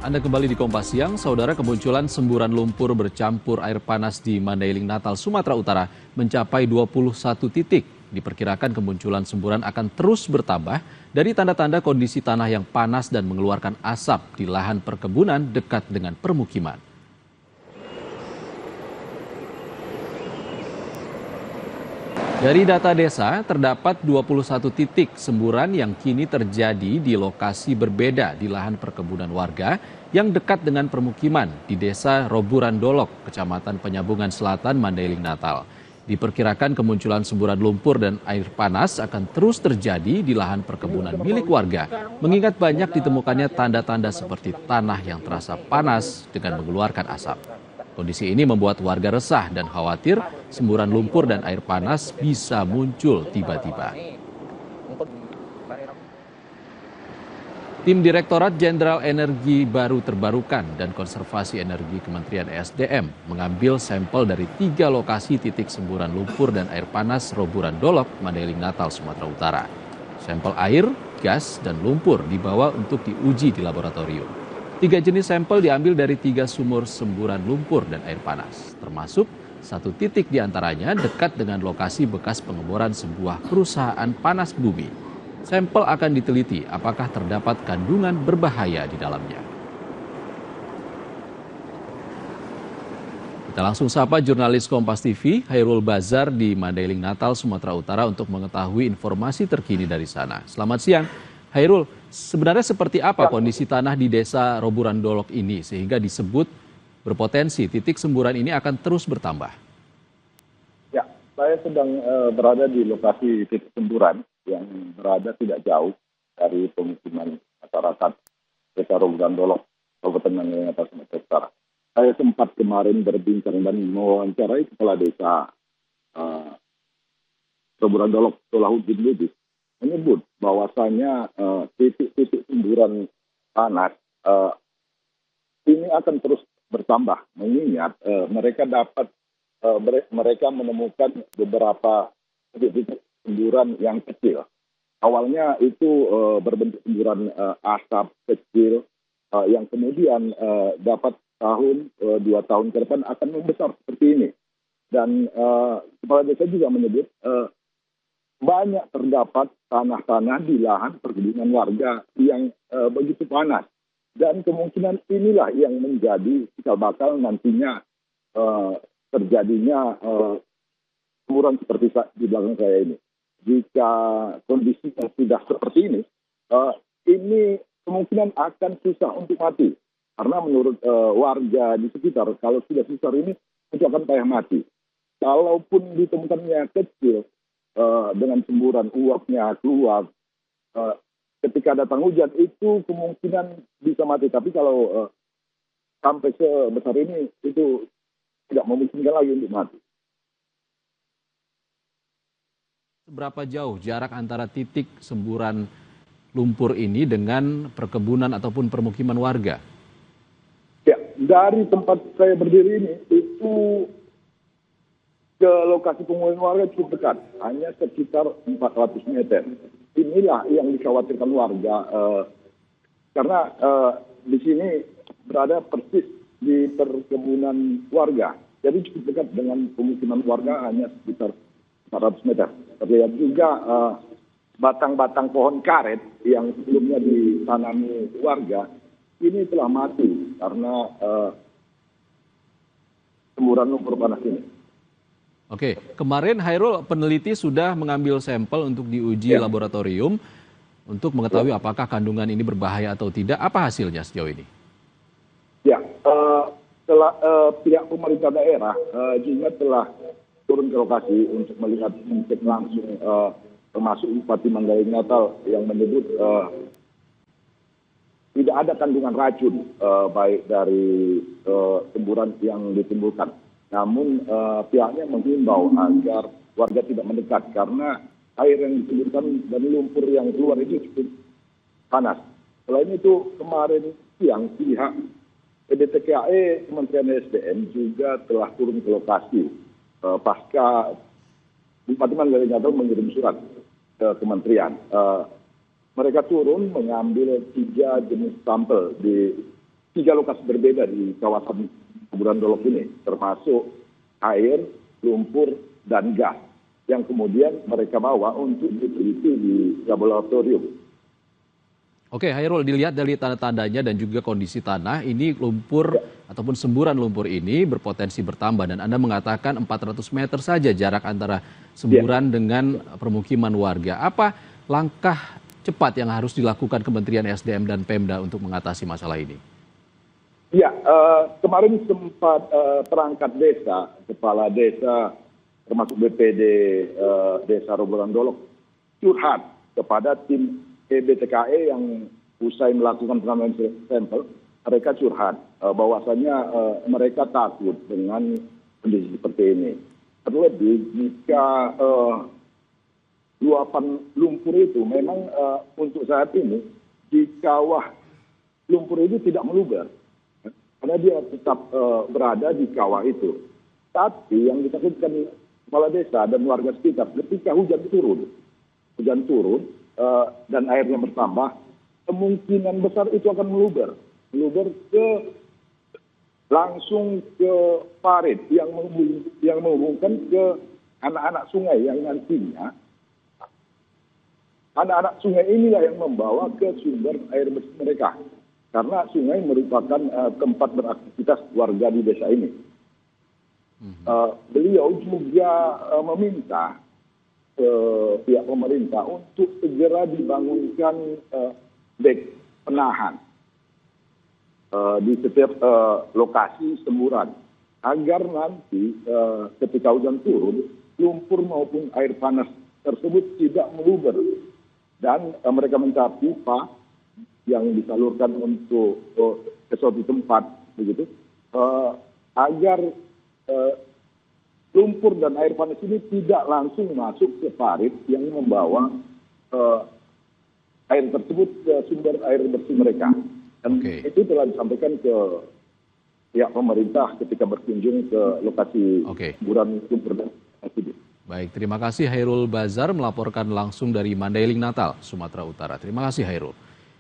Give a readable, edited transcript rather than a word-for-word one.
Anda kembali di Kompas Siang, saudara. Kemunculan semburan lumpur bercampur air panas di Mandailing Natal, Sumatera Utara mencapai 21 titik. Diperkirakan kemunculan semburan akan terus bertambah dari tanda-tanda kondisi tanah yang panas dan mengeluarkan asap di lahan perkebunan dekat dengan permukiman. Dari data desa, terdapat 21 titik semburan yang kini terjadi di lokasi berbeda di lahan perkebunan warga yang dekat dengan permukiman di Desa Roburan Dolok, Kecamatan Penyambungan Selatan, Mandailing Natal. Diperkirakan kemunculan semburan lumpur dan air panas akan terus terjadi di lahan perkebunan milik warga, mengingat banyak ditemukannya tanda-tanda seperti tanah yang terasa panas dengan mengeluarkan asap. Kondisi ini membuat warga resah dan khawatir semburan lumpur dan air panas bisa muncul tiba-tiba. Tim Direktorat Jenderal Energi Baru Terbarukan dan Konservasi Energi Kementerian ESDM mengambil sampel dari 3 lokasi titik semburan lumpur dan air panas Roburan Dolok, Mandailing Natal, Sumatera Utara. Sampel air, gas, dan lumpur dibawa untuk diuji di laboratorium. 3 jenis sampel diambil dari 3 sumur semburan lumpur dan air panas, termasuk 1 titik diantaranya dekat dengan lokasi bekas pengeboran sebuah perusahaan panas bumi. Sampel akan diteliti apakah terdapat kandungan berbahaya di dalamnya. Kita langsung sapa jurnalis Kompas TV, Hairul Bazar di Mandailing Natal, Sumatera Utara untuk mengetahui informasi terkini dari sana. Selamat siang, Hairul. Sebenarnya seperti apa kondisi tanah di Desa Roburan Dolok ini sehingga disebut berpotensi titik semburan ini akan terus bertambah? Ya, saya sedang berada di lokasi titik semburan yang berada tidak jauh dari pemukiman masyarakat Desa Roburan Dolok, Kabupaten Mandailing Natal, Sumatera Utara. Saya sempat kemarin berbincang dan mewawancarai kepala desa Roburan Dolok, Solahuddin Lubis, menyebut bahwasanya titik-titik semburan panas ini akan terus bertambah, mengingat mereka menemukan beberapa titik semburan yang kecil. Awalnya itu berbentuk semburan asap kecil yang kemudian dapat 2 tahun ke depan akan membesar seperti ini. Dan kepala desa juga menyebut banyak terdapat tanah-tanah di lahan perkebunan warga yang begitu panas. Dan kemungkinan inilah yang menjadi cikal bakal nantinya terjadinya semburan seperti di belakang saya ini. Jika kondisinya sudah seperti ini kemungkinan akan susah untuk mati. Karena menurut warga di sekitar, kalau sudah susah ini, itu akan payah mati. Kalaupun ditemukannya kecil, dengan semburan uapnya keluar, ketika datang hujan itu kemungkinan bisa mati. Tapi kalau sampai sebesar ini itu tidak memungkinkan lagi untuk mati. Seberapa jauh jarak antara titik semburan lumpur ini dengan perkebunan ataupun permukiman warga? Ya, dari tempat saya berdiri ini itu ke lokasi pemukiman warga cukup dekat, hanya sekitar 400 meter. Inilah yang dikhawatirkan warga, karena di sini berada persis di perkebunan warga. Jadi cukup dekat dengan pemukiman warga, hanya sekitar 400 meter. Terlihat juga batang-batang pohon karet yang sebelumnya ditanami warga, ini telah mati karena semburan lumpur panas ini. Oke, kemarin Hairul, peneliti sudah mengambil sampel untuk diuji laboratorium untuk mengetahui apakah kandungan ini berbahaya atau tidak. Apa hasilnya sejauh ini? Ya, setelah pihak pemerintah daerah juga telah turun ke lokasi untuk melihat cek langsung, termasuk Bupati Mandailing Natal yang menyebut tidak ada kandungan racun baik dari semburan yang ditimbulkan. Namun pihaknya menghimbau agar warga tidak mendekat karena air yang ditimbulkan dan lumpur yang keluar itu cukup panas. Selain itu kemarin siang pihak PDTKE Kementerian ESDM juga telah turun ke lokasi pasca Bupati Mandailing Natal mengirim surat ke kementerian. Mereka turun mengambil 3 jenis sampel di 3 lokasi berbeda di kawasan Kuburan Dolok ini, termasuk air, lumpur, dan gas yang kemudian mereka bawa untuk diteliti di laboratorium. Oke, Hairul, dilihat dari tanda-tandanya dan juga kondisi tanah, ini lumpur ataupun semburan lumpur ini berpotensi bertambah dan Anda mengatakan 400 meter saja jarak antara semburan dengan permukiman warga. Apa langkah cepat yang harus dilakukan Kementerian SDM dan Pemda untuk mengatasi masalah ini? Ya, kemarin sempat perangkat desa, kepala desa, termasuk BPD Desa Roboran Dolok, curhat kepada tim EBTKE yang usai melakukan pengambilan sampel, mereka curhat bahwasannya mereka takut dengan kondisi seperti ini. Terlebih jika luapan lumpur itu memang untuk saat ini di kawah lumpur itu tidak meluber, karena dia tetap berada di kawah itu. Tapi yang ditakutkan kepala desa dan warga sekitar ketika hujan turun dan airnya bertambah, kemungkinan besar itu akan meluber langsung ke parit yang menghubungkan ke anak-anak sungai yang nantinya anak-anak sungai inilah yang membawa ke sumber air bersih mereka, karena sungai merupakan tempat beraktivitas warga di desa ini. Beliau juga meminta pihak pemerintah untuk segera dibangunkan dek penahan di setiap lokasi semburan, agar nanti ketika hujan turun, lumpur maupun air panas tersebut tidak meluber, dan mereka minta pipa yang disalurkan untuk ke suatu tempat begitu, agar lumpur dan air panas ini tidak langsung masuk ke parit yang membawa air tersebut ke sumber air bersih mereka. Dan itu telah disampaikan ke pihak pemerintah ketika berkunjung ke lokasi semburan lumpur dan air. Baik, terima kasih Hairul Bazar melaporkan langsung dari Mandailing, Natal, Sumatera Utara. Terima kasih Hairul.